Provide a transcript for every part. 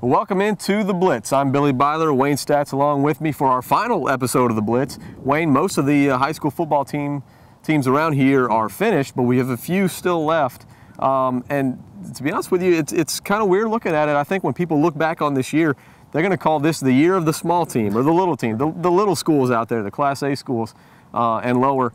Welcome into the Blitz. I'm Billy Byler, Wayne Stats along with me for our final episode of the Blitz. Wayne, most of the high school football teams around here are finished, but we have a few still left. And to be honest with you, it's kind of weird looking at it. I think when people look back on this year, they're going to call this the year of the small team or the little team, the little schools out there, the Class A schools and lower.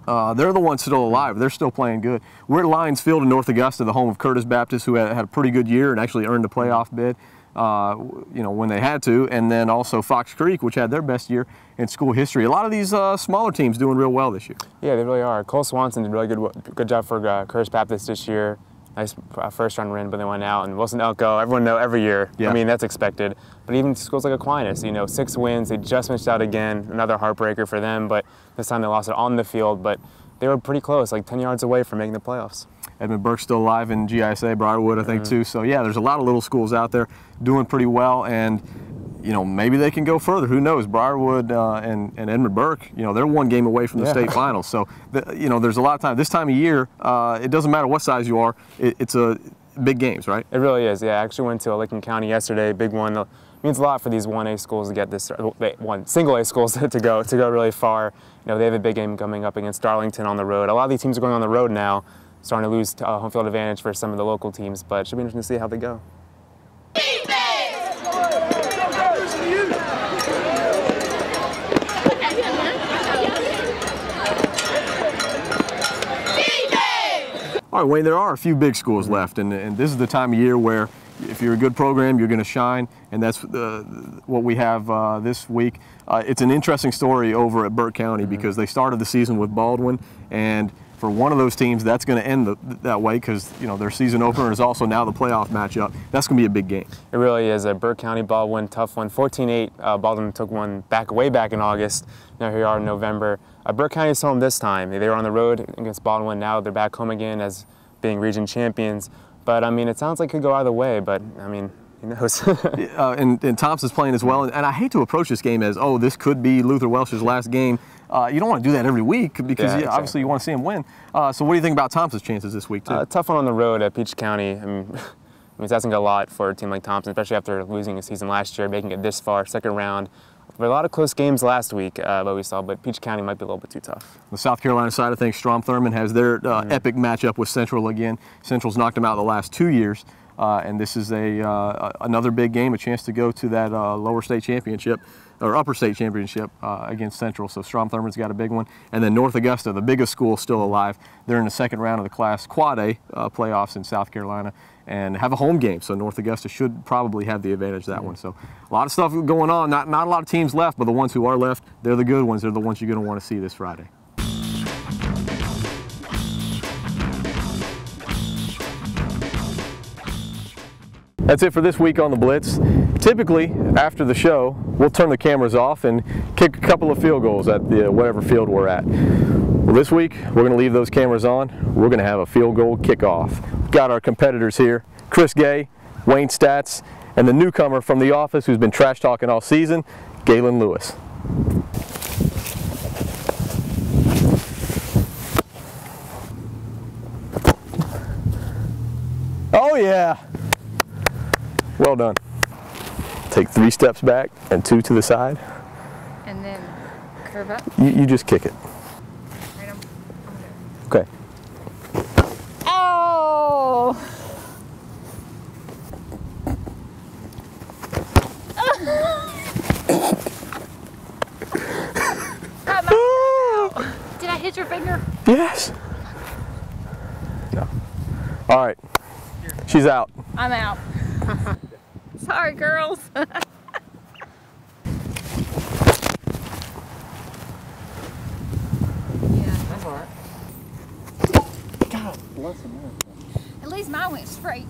They're the ones still alive. They're still playing good. We're at Lions Field in North Augusta, the home of Curtis Baptist, who had a pretty good year and actually earned a playoff bid, when they had to. And then also Fox Creek, which had their best year in school history. A lot of these smaller teams doing real well this year. Yeah, they really are. Cole Swanson did really good job for Curtis Baptist this year. Nice first round win, but they went out. And Wilson Elko, everyone know every year. Yeah. I mean, that's expected. But even schools like Aquinas, 6 wins. They just missed out again. Another heartbreaker for them, but this time they lost it on the field. But they were pretty close, like 10 yards away from making the playoffs. Edmund Burke's still alive in GISA, Briarwood, I think, too. So, yeah, there's a lot of little schools out there doing pretty well. And, maybe they can go further. Who knows? Briarwood and Edmund Burke, they're one game away from the state finals. So, there's a lot of time. This time of year, it doesn't matter what size you are. It's a big games, right? It really is, yeah. I actually went to Licking County yesterday, big one. It means a lot for these 1A schools to get this, single A schools to go really far. They have a big game coming up against Darlington on the road. A lot of these teams are going on the road now, starting to lose home field advantage for some of the local teams, but it should be interesting to see how they go. All right, Wayne, there are a few big schools left, and this is the time of year where if you're a good program, you're going to shine, and that's what we have this week. It's an interesting story over at Burke County because they started the season with Baldwin, and for one of those teams, that's going to end that way because their season opener is also now the playoff matchup. That's going to be a big game. It really is. A Burke County Baldwin, tough one. 14-8. Baldwin took one way back in August. Now here we are in November. Burke County is home this time. They were on the road against Baldwin. Now they're back home again as being region champions. But, it sounds like it could go either way, but, who knows? and Thompson's playing as well. And I hate to approach this game as, this could be Luther Welsh's last game. You don't want to do that every week because exactly. Obviously you want to see him win. So what do you think about Thompson's chances this week, too? Tough one on the road at Peach County. It's asking a lot for a team like Thompson, especially after losing a season last year, making it this far, second round. There were a lot of close games last week, but we saw, but Peach County might be a little bit too tough. The South Carolina side, I think Strom Thurmond has their epic matchup with Central again. Central's knocked them out the last 2 years, and this is another big game, a chance to go to that lower state championship, or upper state championship against Central. So Strom Thurmond's got a big one. And then North Augusta, the biggest school still alive. They're in the second round of the Class Quad A playoffs in South Carolina and have a home game. So North Augusta should probably have the advantage of that one. So a lot of stuff going on. Not a lot of teams left, but the ones who are left, they're the good ones. They're the ones you're going to want to see this Friday. That's it for this week on the Blitz. Typically, after the show, we'll turn the cameras off and kick a couple of field goals at whatever field we're at. Well, this week, we're going to leave those cameras on. We're going to have a field goal kickoff. We've got our competitors here, Chris Gay, Wayne Stats, and the newcomer from the office who's been trash talking all season, Galen Lewis. Oh yeah! Well done. Take 3 steps back and 2 to the side. And then curve up? You just kick it. Right, okay. Oh! Did I hit your finger? Yes. No. All right. She's out. I'm out. Sorry, girls. That's all right. God bless America. At least mine went straight.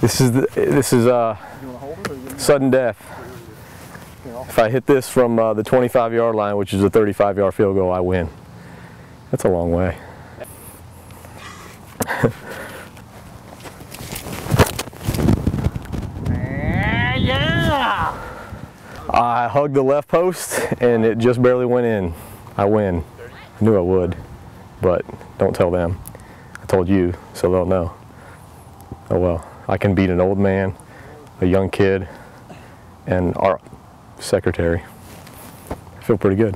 This is sudden death. If I hit this from the 25-yard line, which is a 35-yard field goal, I win. That's a long way. Yeah! I hugged the left post and it just barely went in. I win. I knew I would, but don't tell them. I told you, so they'll know. Oh well, I can beat an old man a young kid, and our secretary. I feel pretty good.